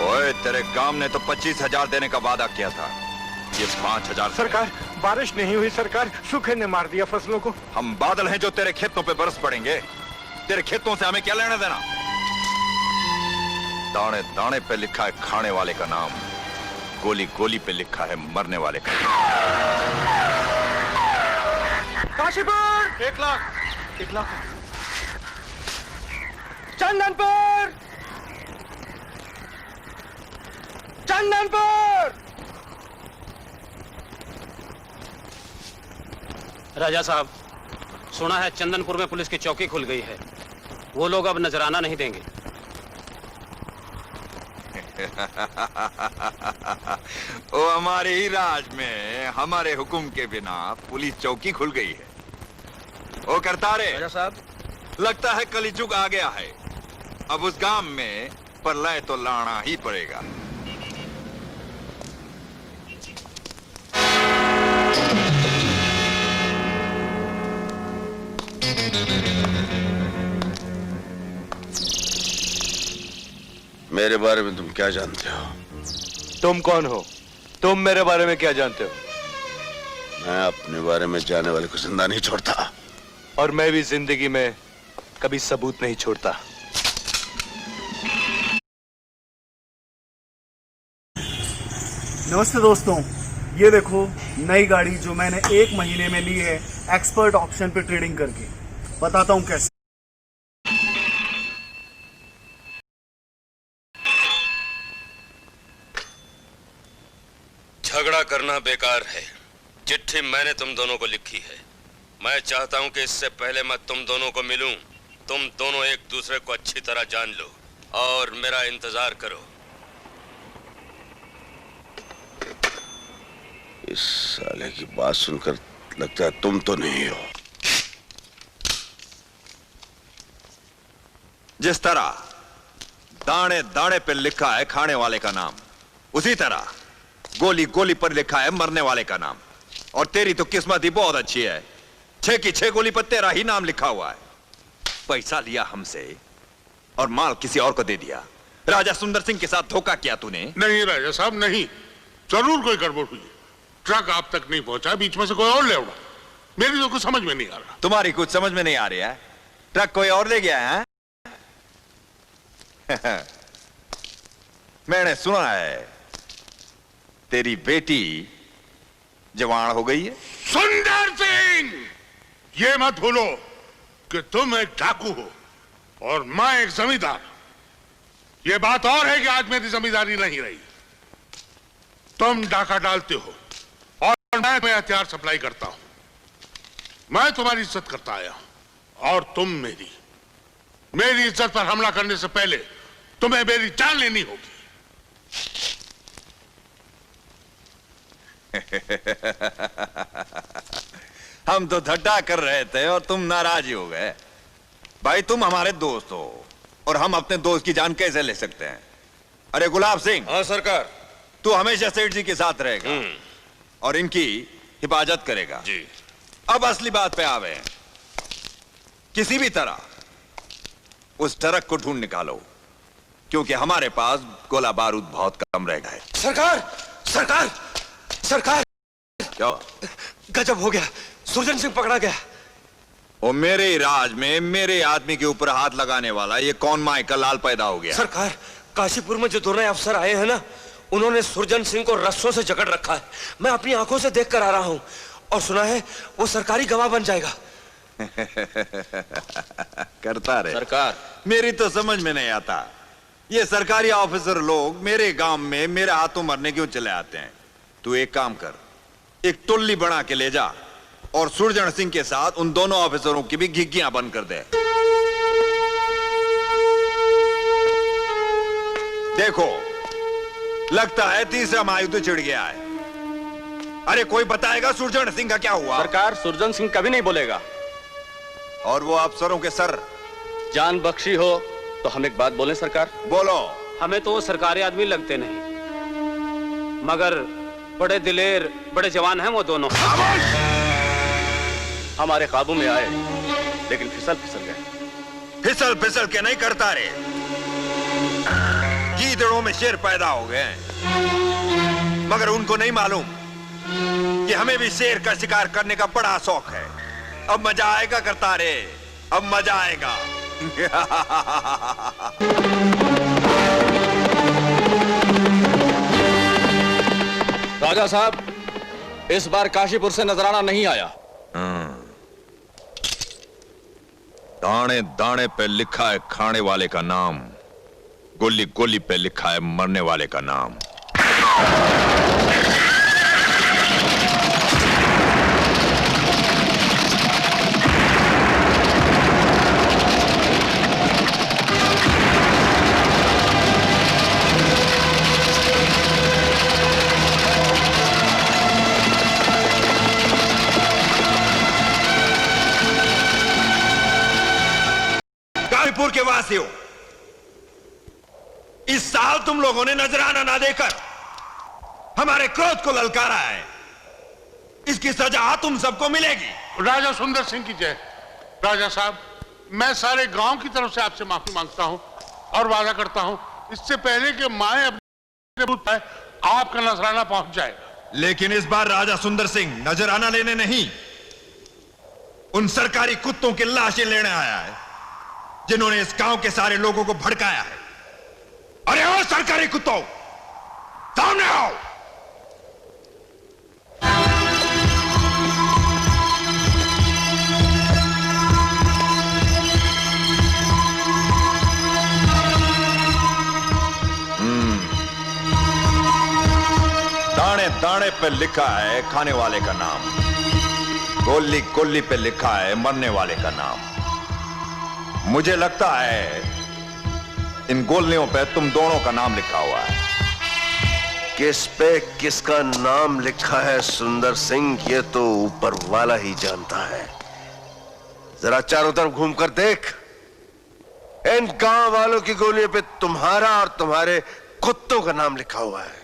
ओए, तेरे गांव ने तो 25,000 देने का वादा किया था। ये 5,000। सरकार, बारिश नहीं हुई सरकार, सूखे ने मार दिया फसलों को। हम बादल हैं जो तेरे खेतों पे बरस पड़ेंगे। तेरे खेतों से हमें क्या लेना देना? दाने दाने पे लिखा है खाने वाले का नाम, गोली गोली पे लिखा है मरने वाले का। काशीपुर 1 लाख, 1 लाख। चंदनपुर, चंदनपुर। राजा साहब, सुना है चंदनपुर में पुलिस की चौकी खुल गई है। वो लोग अब नजराना नहीं देंगे। ओ, हमारे ही राज में हमारे हुक्म के बिना पुलिस चौकी खुल गई है। ओ करतारे राजा साहब, लगता है कलिजुग आ गया है। अब उस गांव में प्रलय तो लाना ही पड़ेगा। मेरे बारे में तुम क्या जानते हो? तुम कौन हो? तुम मेरे बारे में क्या जानते हो? मैं अपने बारे में जानने वाले को जिंदा नहीं छोड़ता। और मैं भी जिंदगी में कभी सबूत नहीं छोड़ता। नमस्ते दोस्तों, ये देखो नई गाड़ी जो मैंने 1 महीने में ली है एक्सपर्ट ऑप्शन पे ट्रेडिंग करके। बताता हूँ कैसे। झगड़ा करना बेकार है। चिट्ठी मैंने तुम दोनों को लिखी है। मैं चाहता हूं कि इससे पहले मैं तुम दोनों को मिलूं, तुम दोनों एक दूसरे को अच्छी तरह जान लो और मेरा इंतजार करो। इस साले की बात सुनकर लगता है तुम तो नहीं हो। जिस तरह दाने दाने पे लिखा है खाने वाले का नाम, उसी तरह गोली गोली पर लिखा है मरने वाले का नाम। और तेरी तो किस्मत ही बहुत अच्छी है, 6 की 6 गोली पर तेरा ही नाम लिखा हुआ है। पैसा लिया हमसे और माल किसी और को दे दिया। राजा सुंदर सिंह के साथ धोखा किया तूने। नहीं राजा साहब, नहीं, जरूर कोई गड़बड़ हुई। ट्रक आप तक नहीं पहुंचा, बीच में से कोई और ले उड़ा। मेरी तो कुछ समझ में नहीं आ रहा। तुम्हारी कुछ समझ में नहीं आ रही है? ट्रक कोई और ले गया है? मैंने सुना है तेरी बेटी जवान हो गई है। सुंदर सिंह, ये मत भूलो कि तुम एक डाकू हो और मैं एक जमींदार। ये बात और है कि आज मेरी जमींदारी नहीं रही। तुम डाका डालते हो और मैं तुम्हें हथियार सप्लाई करता हूं। मैं तुम्हारी इज्जत करता आया हूं और तुम मेरी इज्जत पर हमला करने से पहले तुम्हें मेरी जान लेनी होगी। हम तो ठट्टा कर रहे थे और तुम नाराज ही हो गए। भाई, तुम हमारे दोस्त हो और हम अपने दोस्त की जान कैसे ले सकते हैं? अरे गुलाब सिंह। हाँ सरकार। तू हमेशा सेठ जी के साथ रहेगा और इनकी हिफाजत करेगा जी। अब असली बात पे आवे। किसी भी तरह उस ट्रक को ढूंढ निकालो, क्योंकि हमारे पास गोला बारूद बहुत कम रह गए। सरकार, सरकार, सरकार, क्या गजब हो गया, सुरजन सिंह पकड़ा गया। और मेरे ही राज में मेरे आदमी के ऊपर हाथ लगाने वाला ये कौन माई का लाल पैदा हो गया? सरकार, काशीपुर में जो दो नए अफसर आए हैं ना, उन्होंने सुरजन सिंह को रस्सों से जकड़ रखा है। मैं अपनी आंखों से देख कर आ रहा हूं और सुना है वो सरकारी गवाह बन जाएगा। करता रहे। सरकार, मेरी तो समझ में नहीं आता, ये सरकारी ऑफिसर लोग मेरे गांव में मेरे हाथों मरने क्यों चले आते हैं? तू एक काम कर, एक टोली बना के ले जा और सुरजन सिंह के साथ उन दोनों ऑफिसरों की भी घिघियां बंद कर दे। देखो, लगता है तीसरा महायुद्ध छिड़ गया है। अरे कोई बताएगा सुरजन सिंह का क्या हुआ? सरकार, सुरजन सिंह कभी नहीं बोलेगा। और वो अफसरों के सर? जान बख्शी हो तो हम एक बात बोलें सरकार? बोलो। हमें तो वो सरकारी आदमी लगते नहीं, मगर बड़े दिलेर, बड़े जवान हैं वो दोनों। हमारे काबू में आए लेकिन फिसल फिसल गए। फिसल फिसल के नहीं करता रे, गीदड़ों में शेर पैदा हो गए हैं, मगर उनको नहीं मालूम कि हमें भी शेर का शिकार करने का बड़ा शौक है। अब मजा आएगा करतारे, अब मजा आएगा। राजा साहब, इस बार काशीपुर से नजराना नहीं आया। दाने दाने पे लिखा है खाने वाले का नाम, गोली गोली पे लिखा है मरने वाले का नाम। काशीपुर के वासियों, इस साल तुम लोगों ने नजराना ना देकर हमारे क्रोध को ललकारा है। इसकी सजा तुम सबको मिलेगी। राजा सुंदर सिंह की जय। राजा साहब, मैं सारे गांव की तरफ से आपसे माफी मांगता हूं और वादा करता हूं इससे पहले कि माए अपने बूथ पर आपका नजराना पहुंच जाए। लेकिन इस बार राजा सुंदर सिंह नजराना लेने नहीं, उन सरकारी कुत्तों की लाशें लेने आया है जिन्होंने इस गांव के सारे लोगों को भड़काया है। अरे ओ सरकारी कुत्तों, सामने आओ। दाने दाने पे लिखा है खाने वाले का नाम, गोली गोली पे लिखा है मरने वाले का नाम। मुझे लगता है इन गोलियों पे तुम दोनों का नाम लिखा हुआ है। किस पे किसका नाम लिखा है सुंदर सिंह, ये तो ऊपर वाला ही जानता है। जरा चारों तरफ घूमकर देख, इन गांव वालों की गोलियों पे तुम्हारा और तुम्हारे कुत्तों का नाम लिखा हुआ है।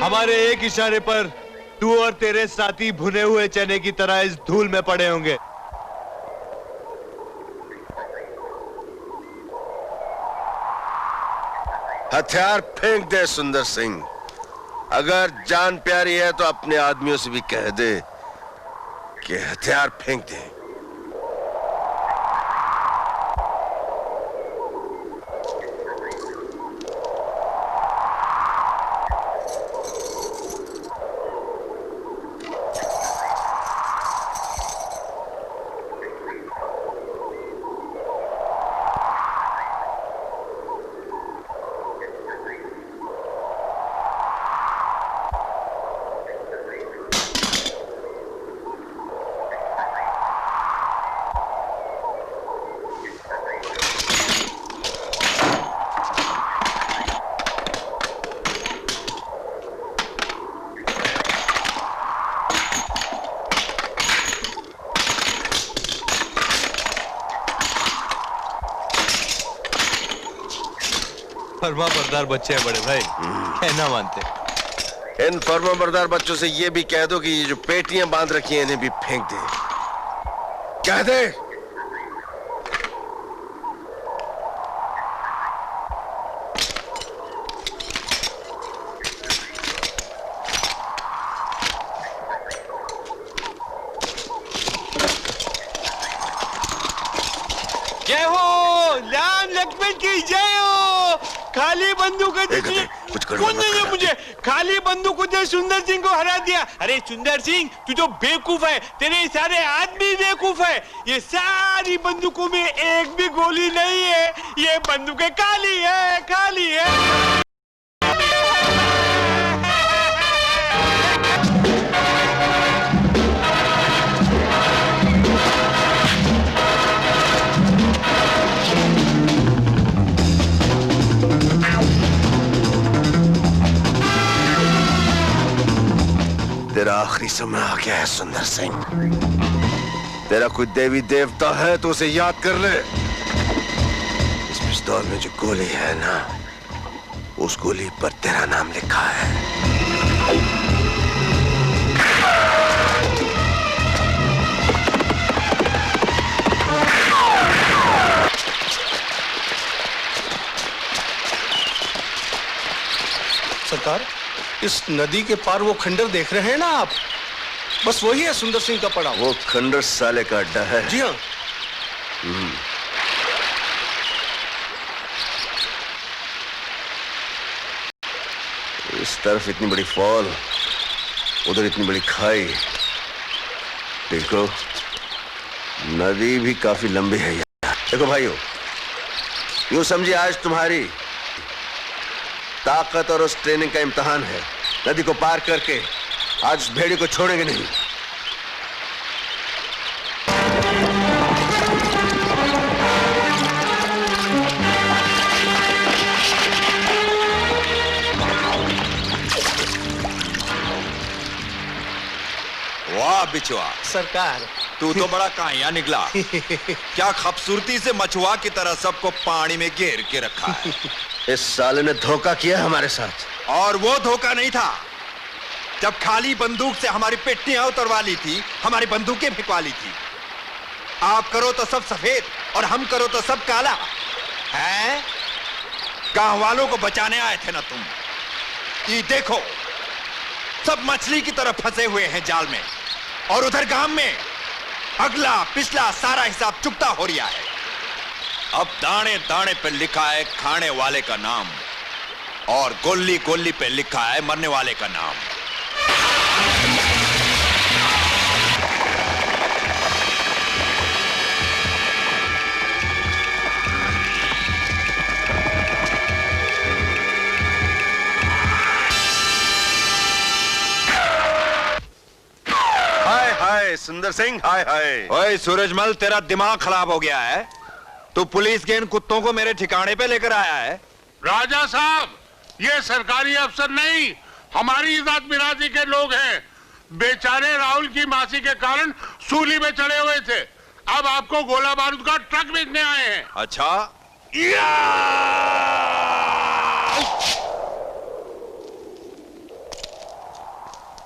हमारे एक इशारे पर तू और तेरे साथी भुने हुए चने की तरह इस धूल में पड़े होंगे। हथियार फेंक दे सुंदर सिंह। अगर जान प्यारी है तो अपने आदमियों से भी कह दे कि हथियार फेंक दे। फर्मा बरदार बच्चे हैं बड़े भाई, कहना मानते। इन फर्मा बरदार बच्चों से ये भी कह दो कि ये जो पेटियां बांध रखी हैं इन्हें भी फेंक दे। कह दे। जय हो राम लक्ष्मण की जय हो। खाली बंदूक दीजिए। कौन ने मुझे खाली बंदूक दे सुंदर सिंह को हरा दिया। अरे सुंदर सिंह, तू तो बेवकूफ है, तेरे सारे आदमी बेवकूफ है। ये सारी बंदूकों में एक भी गोली नहीं है, ये बंदूकें खाली है, खाली है। तेरा आखिरी समय आ गया है सुंदर सिंह। तेरा कोई देवी देवता है तो उसे याद कर ले। इस पिस्तौल में जो गोली है ना, उस गोली पर तेरा नाम लिखा है। सरकार, इस नदी के पार वो खंडर देख रहे हैं ना आप, बस वही है सुंदर सिंह का पड़ा। वो खंडर साले का अड्डा है। जी हाँ। इस तरफ इतनी बड़ी फॉल, उधर इतनी बड़ी खाई। देखो, नदी भी काफी लंबी है यार। देखो भाइयों, यूं समझिए आज तुम्हारी ताकत और उस ट्रेनिंग का इम्तिहान है। नदी को पार करके आज उस भेड़ी को छोड़ेंगे नहीं। वाह बिचवा, सरकार तू तो बड़ा काहिया निकला। क्या खूबसूरती से मछुआ की तरह सबको पानी में घेर के रखा है। इस साले ने धोखा किया हमारे साथ। और वो धोखा नहीं था जब खाली बंदूक से हमारी पेटियां उतरवा ली थी, हमारी बंदूकें फेंकवा ली थी। आप करो तो सब सफेद और हम करो तो सब काला है। गांव वालों को बचाने आए थे ना तुम। ये देखो, सब मछली की तरह फंसे हुए हैं जाल में, और उधर गांव में अगला पिछला सारा हिसाब चुकता हो रहा है। अब दाने दाने पे लिखा है खाने वाले का नाम, और गोली गोली पे लिखा है मरने वाले का नाम। हाय हाय सुंदर सिंह, हाय हाय। ओए सूरजमल, तेरा दिमाग खराब हो गया है। तू पुलिस के इन कुत्तों को मेरे ठिकाने पे लेकर आया है। राजा साहब, ये सरकारी अफसर नहीं, हमारी इजात बिरादरी के लोग हैं। बेचारे राहुल की मासी के कारण सूली में चढ़े हुए थे। अब आपको गोला बारूद का ट्रक बेचने आए हैं। अच्छा,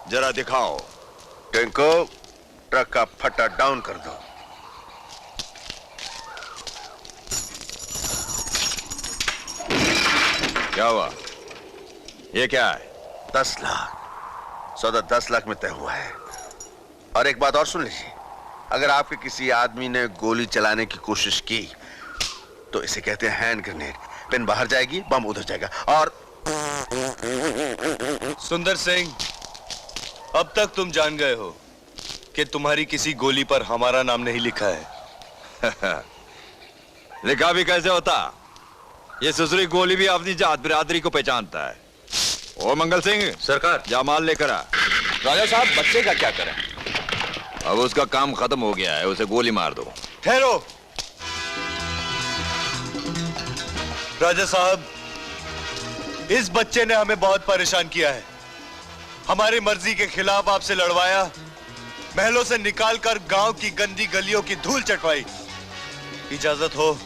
जरा दिखाओ। टिंको, ट्रक का फट्टा डाउन कर दो। क्या हुआ? ये क्या है? 10 लाख सौदा 10 लाख में तय हुआ है। और एक बात और सुन लीजिए, अगर आपके किसी आदमी ने गोली चलाने की कोशिश की तो इसे कहते हैं हैंड ग्रेनेड। पिन बाहर जाएगी, बम उधर जाएगा। और सुंदर सिंह, अब तक तुम जान गए हो कि तुम्हारी किसी गोली पर हमारा नाम नहीं लिखा है। लिखा भी कैसे होता? ये सुसरी गोली भी अपनी जात बिरादरी को पहचानता है। ओ मंगल सिंह, सरकार। जा माल लेकर आ। राजा साहब, बच्चे का क्या करें? अब उसका काम खत्म हो गया है, उसे गोली मार दो। ठहरो राजा साहब, इस बच्चे ने हमें बहुत परेशान किया है। हमारी मर्जी के खिलाफ आपसे लड़वाया, महलों से निकालकर गांव की गंदी गलियों की धूल चटवाई। इजाजत हो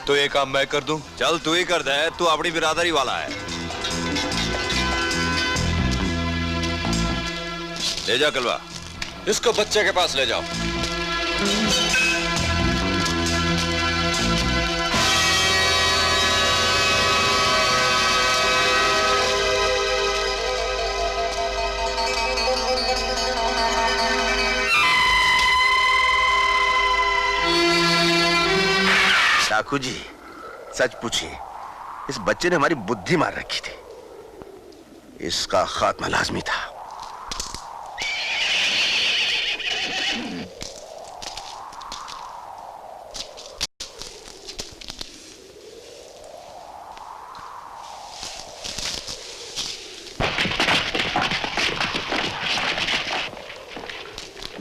तो ये काम मैं कर दूं? चल तू ही कर दे, तू अपनी बिरादरी वाला है। ले जा कलवा। इसको बच्चे के पास ले जाओ। डाकू जी, सच पूछिए, इस बच्चे ने हमारी बुद्धि मार रखी थी। इसका खात्मा लाजमी था।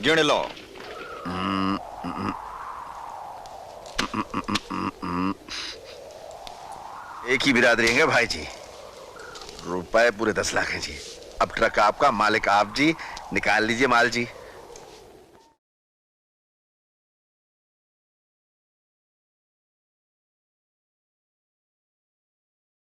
गिन लो। एक ही बिरादरी है भाई जी। रुपए पूरे 10 लाख हैं जी। अब ट्रक आपका, मालिक आप जी। निकाल लीजिए माल जी।